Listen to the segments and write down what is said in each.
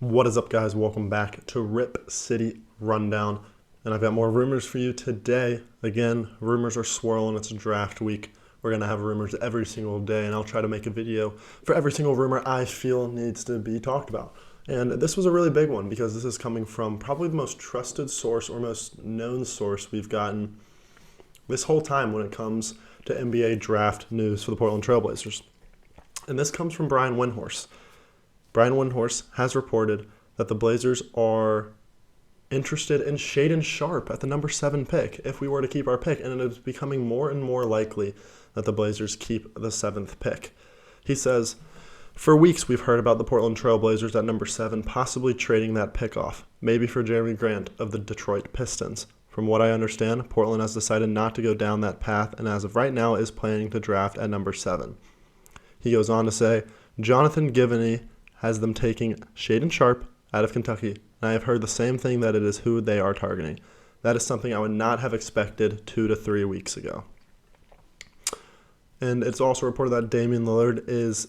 What is up, guys? Welcome back to Rip City Rundown. And I've got more rumors for you today. Again, rumors are swirling. It's draft week. We're going to have rumors every single day, and I'll try to make a video for every single rumor I feel needs to be talked about. And this was a really big one because this is coming from probably the most trusted source or most known source we've gotten this whole time when it comes to NBA draft news for the Portland Trailblazers. And this comes from Brian Windhorst. Brian Windhorst has reported that the Blazers are interested in Shaedon Sharpe at the number 7 pick if we were to keep our pick, and it is becoming more and more likely that the Blazers keep the 7th pick. He says, "For weeks we've heard about the Portland Trailblazers at number 7 possibly trading that pick off, maybe for Jeremy Grant of the Detroit Pistons. From what I understand, Portland has decided not to go down that path and as of right now is planning to draft at number 7. He goes on to say, "Jonathan Givney has them taking Shaedon Sharpe out of Kentucky, and I have heard the same thing that it is who they are targeting. That is something I would not have expected 2 to 3 weeks ago." And it's also reported that Damian Lillard is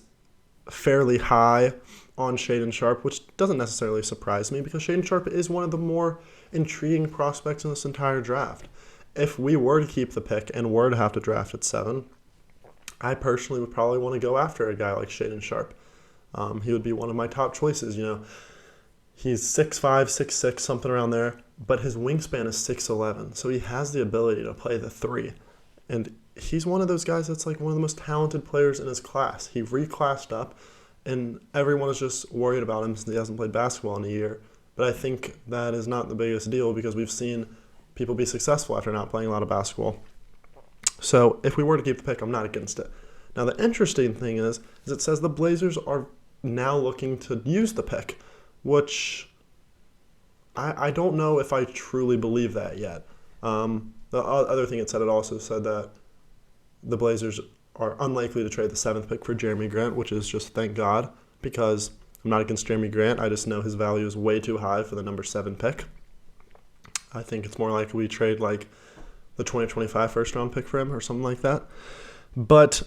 fairly high on Shaedon Sharpe, which doesn't necessarily surprise me because Shaedon Sharpe is one of the more intriguing prospects in this entire draft. If we were to keep the pick and were to have to draft at 7, I personally would probably want to go after a guy like Shaedon Sharpe. He would be one of my top choices. He's 6'5", 6'6", something around there, but his wingspan is 6'11", so he has the ability to play the 3. And he's one of those guys that's like one of the most talented players in his class. He reclassed up, and everyone is just worried about him since he hasn't played basketball in a year. But I think that is not the biggest deal because we've seen people be successful after not playing a lot of basketball. So if we were to keep the pick, I'm not against it. Now the interesting thing is it says the Blazers are now looking to use the pick, which I don't know if I truly believe that yet. The other thing it also said that the Blazers are unlikely to trade the 7th pick for Jeremy Grant, which is just thank God, because I'm not against Jeremy Grant. I just know his value is way too high for the number 7 pick. I think it's more likely we trade like the 2025 first round pick for him or something like that. But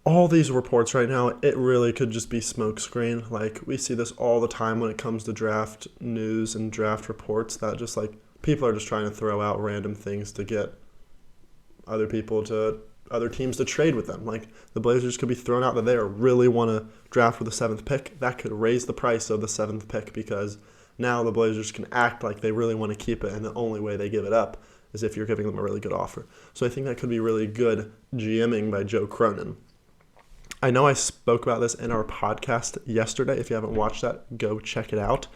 all these reports right now, it really could just be smokescreen. Like, we see this all the time when it comes to draft news and draft reports that just like people are just trying to throw out random things to get other teams to trade with them. Like, the Blazers could be thrown out that they really want to draft with the 7th pick. That could raise the price of the 7th pick because now the Blazers can act like they really want to keep it, and the only way they give it up is if you're giving them a really good offer. So I think that could be really good GMing by Joe Cronin. I know I spoke about this in our podcast yesterday. If you haven't watched that, go check it out.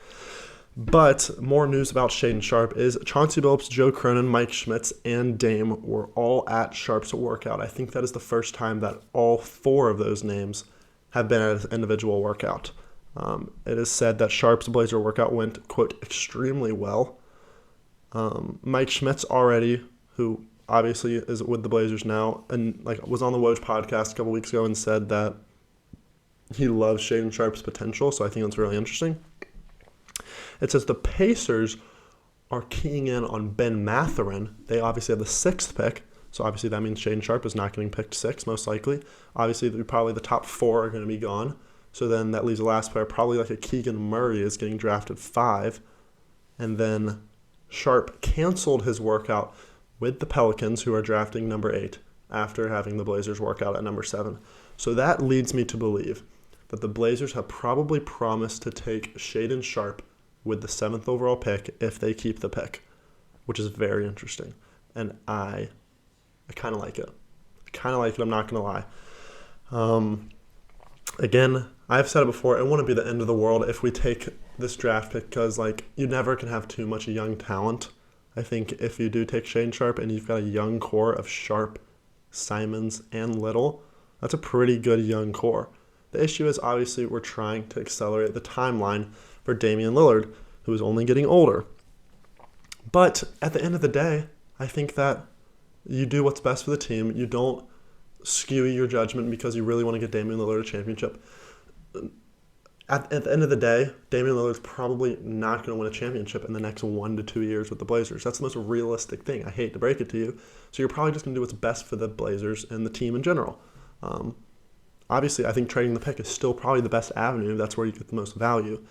But more news about Shaedon Sharpe is Chauncey Billups, Joe Cronin, Mike Schmitz, and Dame were all at Sharpe's workout. I think that is the first time that all 4 of those names have been at an individual workout. It is said that Sharpe's Blazer workout went, quote, extremely well. Mike Schmitz already, who obviously is with the Blazers now, and was on the Woj podcast a couple weeks ago and said that he loves Shaedon Sharpe's potential, so I think that's really interesting. It says the Pacers are keying in on Ben Mathurin. They obviously have the 6th pick, so obviously that means Shaedon Sharpe is not getting picked 6, most likely. Obviously, probably the top 4 are going to be gone, so then that leaves the last player, probably like a Keegan Murray, is getting drafted 5, and then Sharpe canceled his workout with the Pelicans, who are drafting number 8 after having the Blazers work out at number 7. So that leads me to believe that the Blazers have probably promised to take Shaedon Sharpe with the 7th overall pick if they keep the pick, which is very interesting. And I kind of like it. I'm not going to lie. Again, I've said it before, it wouldn't be the end of the world if we take this draft pick because, you never can have too much young talent. I think if you do take Shaedon Sharpe and you've got a young core of Sharpe, Simons, and Little, that's a pretty good young core. The issue is obviously we're trying to accelerate the timeline for Damian Lillard, who is only getting older. But at the end of the day, I think that you do what's best for the team. You don't skew your judgment because you really want to get Damian Lillard a championship. At the end of the day, Damian Lillard's probably not going to win a championship in the next 1 to 2 years with the Blazers. That's the most realistic thing. I hate to break it to you. So you're probably just going to do what's best for the Blazers and the team in general. Obviously, I think trading the pick is still probably the best avenue. That's where you get the most value.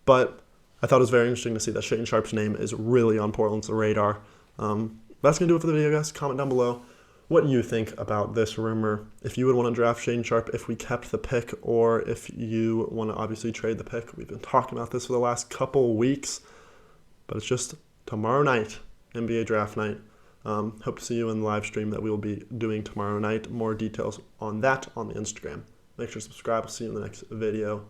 But I thought it was very interesting to see that Shaedon Sharpe's name is really on Portland's radar. That's going to do it for the video, guys. Comment down below what you think about this rumor. If you would want to draft Shaedon Sharpe if we kept the pick, or if you want to obviously trade the pick. We've been talking about this for the last couple weeks, but it's just tomorrow night, NBA draft night. Hope to see you in the live stream that we will be doing tomorrow night. More details on that on the Instagram. Make sure to subscribe. See you in the next video.